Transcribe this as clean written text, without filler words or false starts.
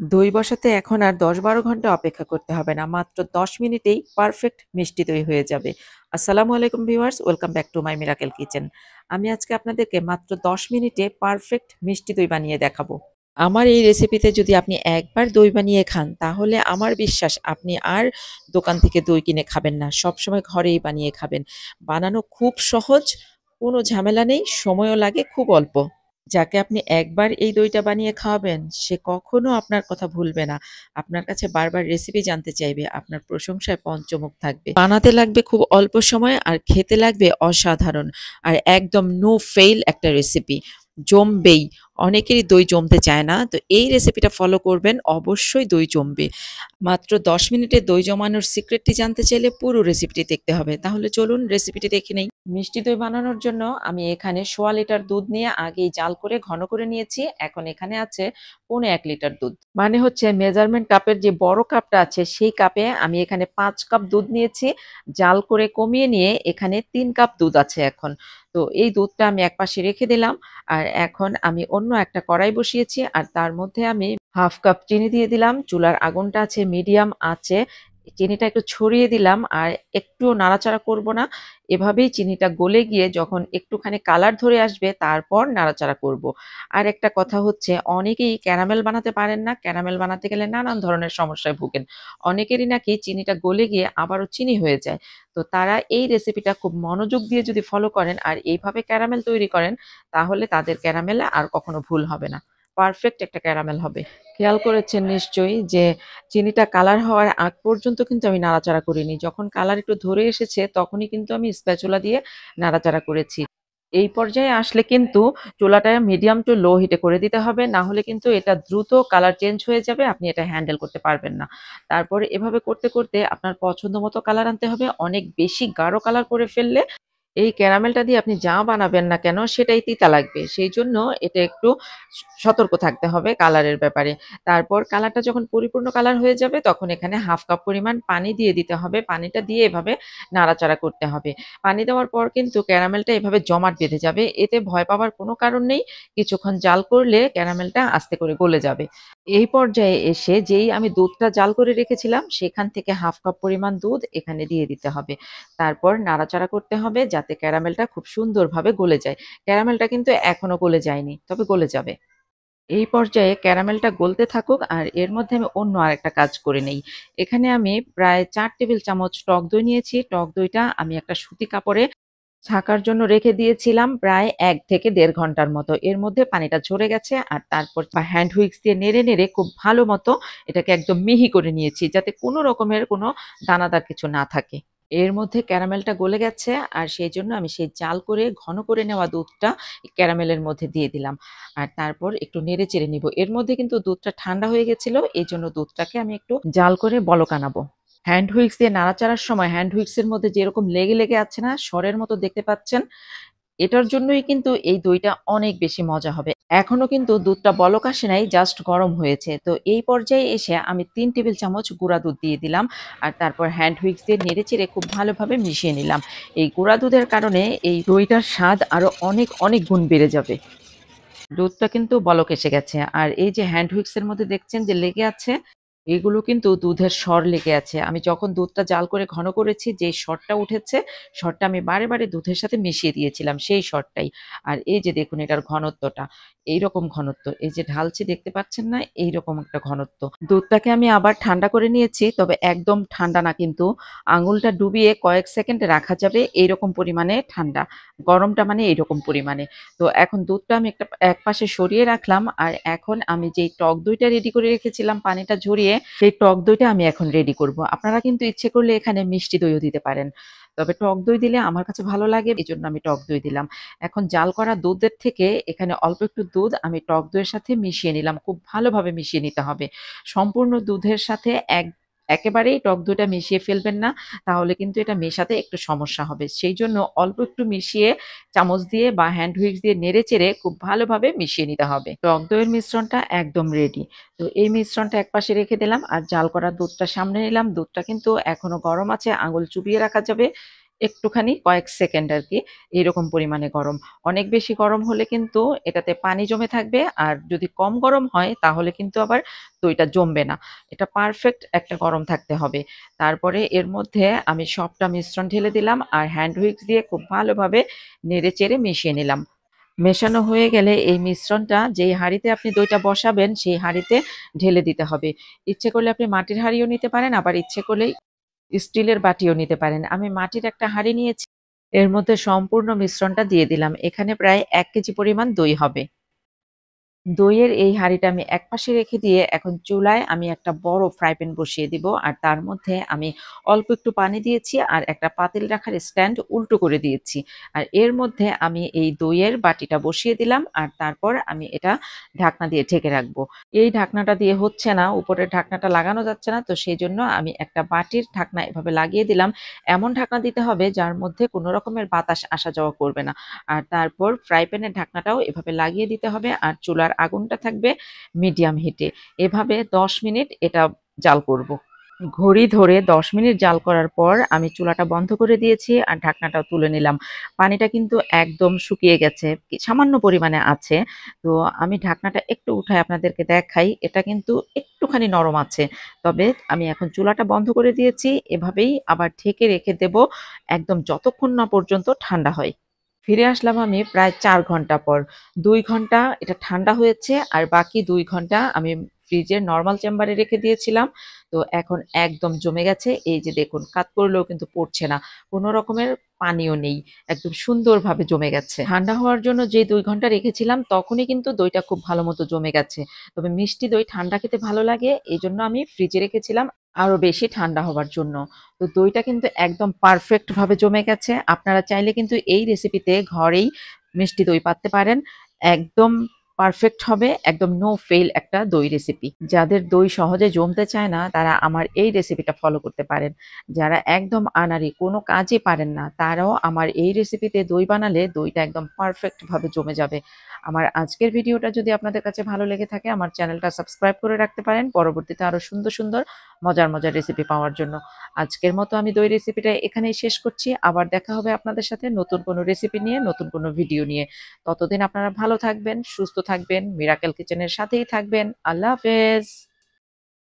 দই বসাতে এখন আর ১০-১২ ঘন্টা অপেক্ষা করতে হবে না। মাত্র ১০ মিনিটেই পারফেক্ট মিষ্টি দই হয়ে যাবে। আসসালামু আলাইকুম viewers, welcome back to my miracle kitchen. আমি আজকে আপনাদেরকে মাত্র ১০ মিনিটে পারফেক্ট মিষ্টি দই বানিয়ে দেখাবো। আমার এই রেসিপিতে যদি আপনি একবার দই বানিয়ে খান, তাহলে আমার বিশ্বাস আপনি আর দোকান থেকে দই কিনে খাবেন না। সবসময় ঘরেই বানিয়ে খাবেন। বানানো খুব সহজ, কোনো ঝামেলা নেই, সময়ও লাগে খুব অল্প। যাকে আপনি একবার এই দইটা বানিয়ে খাওয়াবেন, সে কখনো আপনার কথা ভুলবে না। আপনার কাছে বারবার রেসিপি জানতে চাইবে, আপনার প্রশংসায় পঞ্চমুখ থাকবে। বানাতে লাগবে খুব অল্প সময় আর খেতে লাগবে অসাধারণ। আর একদম নো ফেইল একটা রেসিপি। জমবেই। অনেকেরই দই জমতে চায় না। তো এই রেসিপিটা ফলো করবেন, অবশ্যই দই জমবে। মাত্র ১০ মিনিটে দই জমানোর সিক্রেটটি জানতে চাইলে পুরো রেসিপিটি দেখতে হবে। তাহলে চলুন রেসিপিটি দেখে নেই। মিষ্টি দই বানানোর জন্য আমি এখানে ১.৫ লিটার দুধ নিয়ে আগেই জাল করে ঘন করে নিয়েছি। এখন এখানে আছে ১.৫ লিটার দুধ। মানে হচ্ছে মেজারমেন্ট কাপের যে বড় কাপটা আছে সেই কাপে আমি এখানে ৫ কাপ দুধ নিয়েছি। জাল করে কমিয়ে নিয়ে এখানে ৩ কাপ দুধ আছে এখন। তো এই দুধটা আমি একপাশে রেখে দিলাম। আর এখন আমি অন্য একটা কড়াই বসিয়েছি আর তার মধ্যে আমি ১/২ কাপ চিনি দিয়ে দিলাম। চুলার আগুনটা আছে মিডিয়াম আঁচে। চিনিটা একটু ছড়িয়ে দিলাম আর একটুও নাড়াচাড়া করব না। এভাবেই চিনিটা গলে গিয়ে যখন একটুখানি কালার ধরে আসবে তারপর নাড়াচাড়া করব। আর একটা কথা হচ্ছে অনেকেই ক্যারামেল বানাতে পারেন না। ক্যারামেল বানাতে গেলে নানান ধরনের সমস্যায় ভোগেন। অনেকেরই নাকি চিনিটা গলে গিয়ে আবারও চিনি হয়ে যায়। তো তারা এই রেসিপিটা খুব মনোযোগ দিয়ে যদি ফলো করেন আর এইভাবে ক্যারামেল তৈরি করেন, তাহলে তাদের ক্যারামেলে আর কখনো ভুল হবে না। পারফেক্ট একটা ক্যারামেল হবে। খেয়াল করেছেন নিশ্চয়ই যে চিনিটা কালার হওয়ার আগ পর্যন্ত কিন্তু আমি নাড়াচাড়া করিনি। যখন কালার একটু ধরে এসেছে তখনই কিন্তু আমি স্প্যাচুলা দিয়ে নাড়াচাড়া করেছি। এই পর্যায়ে আসলে কিন্তু চুলাটা মিডিয়াম টু লো হিটে করে দিতে হবে। না হলে কিন্তু এটা দ্রুত কালার চেঞ্জ হয়ে যাবে। আপনি এটা হ্যান্ডেল করতে পারবেন না। তারপরে এভাবে করতে, করতে আপনার পছন্দ মতো কালার আনতে হবে। অনেক বেশি গাঢ় কালার করে ফেললে এই ক্যারামেলটা দিয়ে আপনি যা বানাবেন না কেন সেটাই তিতা লাগবে। সেইজন্য এটা একটু সতর্ক থাকতে হবে কালারের ব্যাপারে। তারপর কালারটা যখন পরিপূর্ণ কালার হয়ে যাবে তখন এখানে ১/২ কাপ পরিমাণ পানি দিয়ে দিতে হবে। পানিটা দিয়ে এভাবে নাড়াচাড়া করতে হবে। পানি দেওয়ার পর কিন্তু ক্যারামেলটা এভাবে জমাট বেঁধে যাবে। এতে ভয় পাওয়ার কোনো কারণ নেই। কিছুক্ষণ জাল করলে ক্যারামেলটা আস্তে করে গলে যাবে। এই পর্যায়ে এসে যেই আমি দুধটা জাল করে রেখেছিলাম সেখান থেকে ১/২ কাপ পরিমাণ দুধ এখানে দিয়ে দিতে হবে। তারপর নাড়াচাড়া করতে হবে যাতে ক্যারামেলটা খুব সুন্দরভাবে গলে যায়। ক্যারামেলটা কিন্তু এখনো গলে যায়নি, তবে গলে যাবে। এই পর্যায়ে ক্যারামেলটা গলতে থাকুক আর এর মধ্যে আমি অন্য আরেকটা কাজ করে নেই। এখানে আমি প্রায় ৪ টেবিল চামচ টক দই নিয়েছি। টক দইটা আমি একটা সুতি কাপড়ে ছাকার জন্য রেখে দিয়েছিলাম প্রায় ১ থেকে ১.৫ ঘন্টার মতো। এর মধ্যে পানিটা ঝরে গেছে আর তারপর হ্যান্ড হুইস্ক দিয়ে নেড়ে, নেড়ে খুব ভালো মতো এটাকে একদম মিহি করে নিয়েছি যাতে কোনো রকমের কোনো দানাদার কিছু না থাকে। এর মধ্যে ক্যারামেলটা গলে গেছে আর সেইজন্য আমি সেই জাল করে ঘন করে নেওয়া দুধটা ক্যারামেলের মধ্যে দিয়ে দিলাম। আর তারপর একটু নেড়ে-চেড়ে নিব। এর মধ্যে কিন্তু দুধটা ঠান্ডা হয়ে গেছিল। এজন্য দুধটাকে আমি একটু জাল করে বলক আনাবো। হ্যান্ড হুইক্স দিয়ে নাড়াচাড়ার সময় হ্যান্ড হুইক্স এর মধ্যে যেরকম লেগে, লেগে আছে না সরের মতো দেখতে পাচ্ছেন, এটার জন্যই কিন্তু এই দইটা অনেক বেশি মজা হবে। এখনো কিন্তু দুধটা বলক আসে নাই, জাস্ট গরম হয়েছে। তো এই পর্যায়ে এসে আমি ৩ টেবিল চামচ গুঁড়া দুধ দিয়ে দিলাম। আর তারপর হ্যান্ড হুইক্স দিয়ে নেড়েচেড়ে খুব ভালোভাবে মিশিয়ে নিলাম। এই গুঁড়া দুধের কারণে এই দইটার স্বাদ আরো অনেক, অনেক গুণ বেড়ে যাবে। দুধটা কিন্তু বলক এসে গেছে। আর এই যে হ্যান্ড হুইক্স এর মধ্যে দেখছেন যে লেগে আছে, এগুলো কিন্তু দুধের সর লেগে আছে। আমি যখন দুধটা জাল করে ঘন করেছি যেই সরটা উঠেছে, সরটা আমি বারে, বারে দুধের সাথে মিশিয়ে দিয়েছিলাম সেই সরটাই। আর এই যে দেখুন এটার ঘনত্বটা, এইরকম ঘনত্ব। এই যে ঢালছি দেখতে পাচ্ছেন না? এইরকম একটা ঘনত্ব। দুধটাকে আমি আবার ঠান্ডা করে নিয়েছি, তবে একদম ঠান্ডা না কিন্তু। আঙুলটা ডুবিয়ে কয়েক সেকেন্ড রাখা যাবে এইরকম পরিমাণে ঠান্ডা। গরমটা মানে এইরকম পরিমাণে। তো এখন দুধটা আমি একপাশে সরিয়ে রাখলাম। আর এখন আমি যেই টক দইটা রেডি করে রেখেছিলাম পানিটা ঝরিয়ে, সেই টক দইটা আমি এখন রেডি করব। আপনারা কিন্তু ইচ্ছে করলে এখানে মিষ্টি দইও দিতে পারেন। তবে টক দই দিলে আমার কাছে ভালো লাগে, এজন্য আমি টক দই দিলাম। এখন জাল করা দুধের থেকে এখানে অল্প একটু দুধ আমি টক দইয়ের সাথে মিশিয়ে নিলাম। খুব ভালোভাবে মিশিয়ে নিতে হবে। সম্পূর্ণ দুধের সাথে একেবারেই টক দইটা মিশিয়ে ফেলবেন না। তাহলে কিন্তু এটা মেশাতে একটু সমস্যা হবে। সেইজন্য অল্প একটু মিশিয়ে চামচ দিয়ে বা হ্যান্ড হুইক্স দিয়ে নেড়েচেড়ে খুব ভালোভাবে মিশিয়ে নিতে হবে। টক দইয়ের মিশ্রণটা একদম রেডি। তো এই মিশ্রণটা একপাশে রেখে দিলাম আর জাল করা দুধটা সামনে নিলাম। দুধটা কিন্তু এখনো গরম আছে, আঙুল চুবিয়ে রাখা যাবে। একটুখানি কয়েক সেকেন্ড আরকি, এইরকম পরিমাণে গরম। অনেক বেশি গরম হলে কিন্তু এটাতে পানি জমে থাকবে, আর যদি কম গরম হয় তাহলে কিন্তু আবার দইটা জমবে না। এটা পারফেক্ট একটা গরম থাকতে হবে। তারপরে এর মধ্যে আমি সবটা মিশ্রণ ঢেলে দিলাম আর হ্যান্ড হুইক্স দিয়ে খুব ভালোভাবে নেড়েচেড়ে মিশিয়ে নিলাম। মেশানো হয়ে গেলে এই মিশ্রণটা যেই হাঁড়িতে আপনি দইটা বসাবেন সেই হাঁড়িতে ঢেলে দিতে হবে। ইচ্ছে করলে আপনি মাটির হাঁড়িও নিতে পারেন, আবার ইচ্ছে করলেই স্টিলের বাটিও নিতে পারেন। আমি মাটির একটা হাঁড়ি নিয়েছি। এর মধ্যে সম্পূর্ণ মিশ্রণটা দিয়ে দিলাম। এখানে প্রায় ১ কেজি পরিমাণ দই হবে। দইয়ের এই হাঁড়িটা আমি একপাশে রেখে দিয়ে এখন চুলায় আমি একটা বড় ফ্রাই প্যান বসিয়ে দিব। আর তার মধ্যে আমি অল্প একটু পানি দিয়েছি আর একটা পাতিল রাখার স্ট্যান্ড উল্টো করে দিয়েছি। আর এর মধ্যে আমি এই দইয়ের বাটিটা বসিয়ে দিলাম আর তারপর আমি এটা ঢাকনা দিয়ে ঢেকে রাখবো। এই ঢাকনাটা দিয়ে হচ্ছে না, উপরের ঢাকনাটা লাগানো যাচ্ছে না, তো সেজন্য আমি একটা বাটির ঢাকনা এভাবে লাগিয়ে দিলাম। এমন ঢাকনা দিতে হবে যার মধ্যে কোনো রকমের বাতাস আসা যাওয়া করবে না। আর তারপর ফ্রাই প্যানের ঢাকনাটাও এভাবে লাগিয়ে দিতে হবে আর চুলার আগুনটা থাকবে মিডিয়াম হিটে। এভাবে ১০ মিনিট এটা জাল করব। ঘড়ি ধরে ১০ মিনিট জাল করার পর আমি চুলাটা বন্ধ করে দিয়েছি আর ঢাকনাটাও তুলে নিলাম। পানিটা কিন্তু একদম শুকিয়ে গেছে। সামান্য পরিমাণে আছে। তো আমি ঢাকনাটা একটু উঠায় আপনাদেরকে দেখাই। এটা কিন্তু একটুখানি নরম আছে। তবে আমি এখন চুলাটা বন্ধ করে দিয়েছি। এভাবেই আবার ঢেকে রেখে দেব একদম যতক্ষণ না পর্যন্ত ঠান্ডা হয়। ফিরে আসলাম আমি প্রায় ৪ ঘন্টা পর। ২ ঘন্টা এটা ঠান্ডা হয়েছে আর বাকি ২ ঘন্টা আমি ফ্রিজের নরমাল চেম্বারে রেখে দিয়েছিলাম। তো এখন একদম জমে গেছে। এই যে দেখুন, কাত করলেও কিন্তু পড়ছে না। কোন রকমের পানিও নেই। একদম সুন্দরভাবে জমে গেছে। ঠান্ডা হওয়ার জন্য যে ২ ঘন্টা রেখেছিলাম তখনই কিন্তু দইটা খুব ভালো মতো জমে গেছে। তবে মিষ্টি দই ঠান্ডা খেতে ভালো লাগে, এজন্য আমি ফ্রিজে রেখেছিলাম আরো বেশি ঠান্ডা হবার জন্য। তো দইটা কিন্তু একদম পারফেক্ট ভাবে জমে গেছে। আপনারা চাইলে কিন্তু এই রেসিপিতে ঘরেই মিষ্টি দই পাততে পারেন। একদম পারফেক্ট হবে, একদম নো ফেইল একটা দই রেসিপি। যাদের দই সহজে জমতে চায় না তারা আমার এই রেসিপিটা ফলো করতে পারেন। যারা একদম আনাড়ি কোনো কাজই পারেন না তারাও আমার এই রেসিপিতে দই বানালে দইটা একদম পারফেক্ট ভাবে জমে যাবে। আমার আজকের ভিডিওটা যদি আপনাদের কাছে ভালো লেগে থাকে আমার চ্যানেলটা সাবস্ক্রাইব করে রাখতে পারেন পরবর্তীতে আরো সুন্দর, সুন্দর মজার রেসিপি পাওয়ার জন্য। আজকের মতো আমি দই রেসিপিটা এখানেই শেষ করছি। আবার দেখা হবে আপনাদের সাথে নতুন কোনো রেসিপি নিয়ে, নতুন কোনো ভিডিও নিয়ে। ততদিন আপনারা ভালো থাকবেন, সুস্থ থাকবেন, মিরাকেল কিচেনের সাথেই থাকবেন। আল্লাহ হাফেজ।